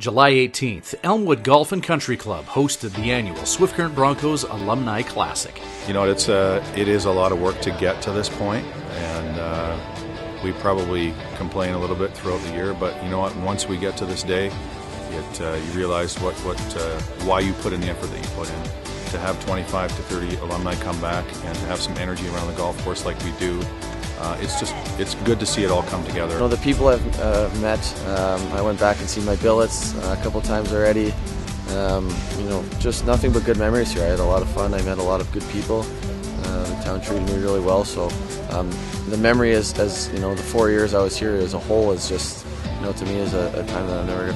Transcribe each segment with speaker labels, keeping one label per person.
Speaker 1: July 18th, Elmwood Golf and Country Club hosted the annual Swift Current Broncos Alumni Classic.
Speaker 2: You know, it is a lot of work to get to this point, and we probably complain a little bit throughout the year, but you know what, once we get to this day, you realize why you put in the effort that you put in. To have 25 to 30 alumni come back and to have some energy around the golf course like we do, it's good to see it all come together.
Speaker 3: You know, the people I've met, I went back and seen my billets a couple times already. You know, just nothing but good memories here. I had a lot of fun. I met a lot of good people. The town treated me really well. So the memory as you know, the 4 years I was here as a whole is just, you know, to me is a time that I'm never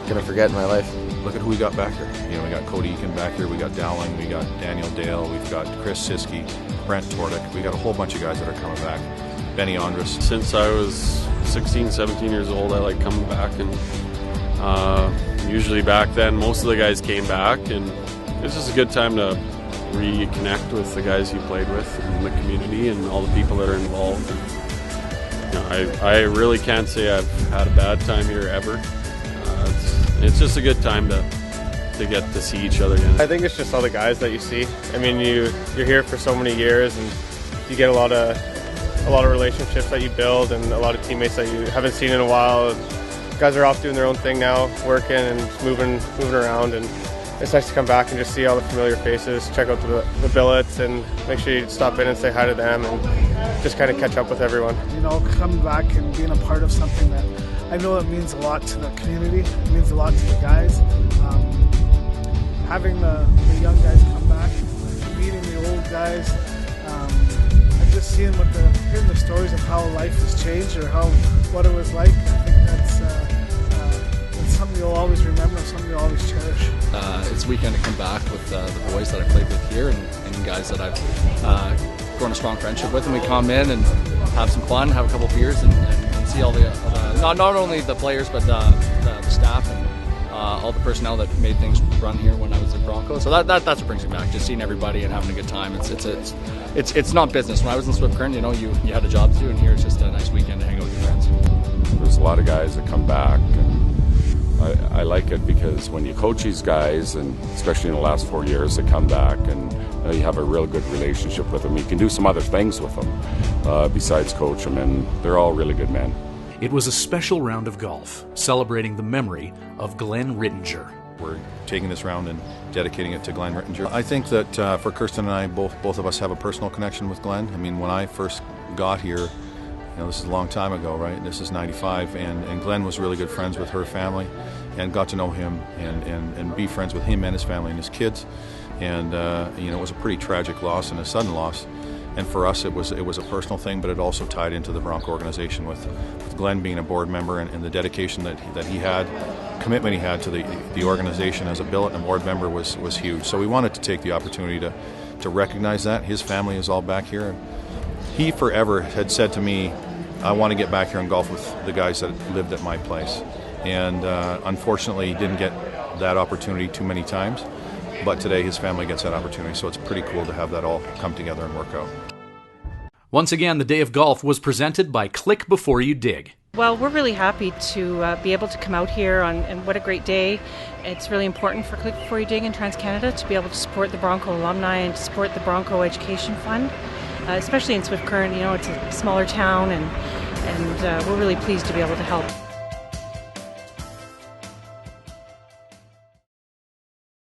Speaker 3: gonna forget in my life.
Speaker 2: Look at who we got back here. You know, we got Cody Eakin back here, we got Dowling, we got Daniel Dale, we've got Chris Siskey, Brent Tordick. We got a whole bunch of guys that are coming back. Benny Andrus.
Speaker 4: Since I was 16, 17 years old, I like coming back, and usually back then most of the guys came back, and it's just a good time to reconnect with the guys you played with in the community and all the people that are involved. And, you know, I really can't say I've had a bad time here ever. It's just a good time to get to see each other again.
Speaker 5: I think it's just all the guys that you see. I mean, you're here for so many years, and you get a lot of relationships that you build, and a lot of teammates that you haven't seen in a while. Guys are off doing their own thing now, working and moving around, and it's nice to come back and just see all the familiar faces, check out the billets, and make sure you stop in and say hi to them, and just kind of catch up with everyone.
Speaker 6: You know, coming back and being a part of something that I know it means a lot to the community, it means a lot to the guys. Having the young guys come back, meeting the old guys, and just seeing hearing the stories of how life has changed or what it was like. I think that's something you'll always remember, something you'll always cherish.
Speaker 7: It's a weekend to come back with the boys that I played with here and guys that I've grown a strong friendship with, and we come in and have some fun, have a couple beers, and see all the not only the players but the staff and all the personnel that made things run here when I was at Broncos. So that's what brings me back, just seeing everybody and having a good time. It's not business. When I was in Swift Current, you know, you had a job to do, and here it's just a nice weekend to hang out with your friends.
Speaker 8: There's a lot of guys that come back, and I like it because when you coach these guys, and especially in the last 4 years, they come back and you have a real good relationship with them. You can do some other things with them besides coach them, and they're all really good men.
Speaker 1: It was a special round of golf, celebrating the memory of Glenn Rittinger.
Speaker 2: We're taking this round and dedicating it to Glenn Rittinger. I think that for Kirsten and I, both of us have a personal connection with Glenn. I mean, when I first got here, you know, this is a long time ago, right? This is 95, and Glenn was really good friends with her family, and got to know him and be friends with him and his family and his kids. And you know, it was a pretty tragic loss and a sudden loss. And for us, it was a personal thing, but it also tied into the Bronco organization with Glenn being a board member and the dedication that he had, commitment he had to the organization as a billet and a board member was huge. So we wanted to take the opportunity to recognize that. His family is all back here. And he forever had said to me, I want to get back here and golf with the guys that lived at my place. And unfortunately, he didn't get that opportunity too many times. But today his family gets that opportunity, so it's pretty cool to have that all come together and work out.
Speaker 1: Once again, the Day of Golf was presented by Click Before You Dig.
Speaker 9: Well, we're really happy to be able to come out here and what a great day. It's really important for Click Before You Dig in Trans-Canada to be able to support the Bronco alumni and to support the Bronco Education Fund, especially in Swift Current. You know, it's a smaller town, and we're really pleased to be able to help.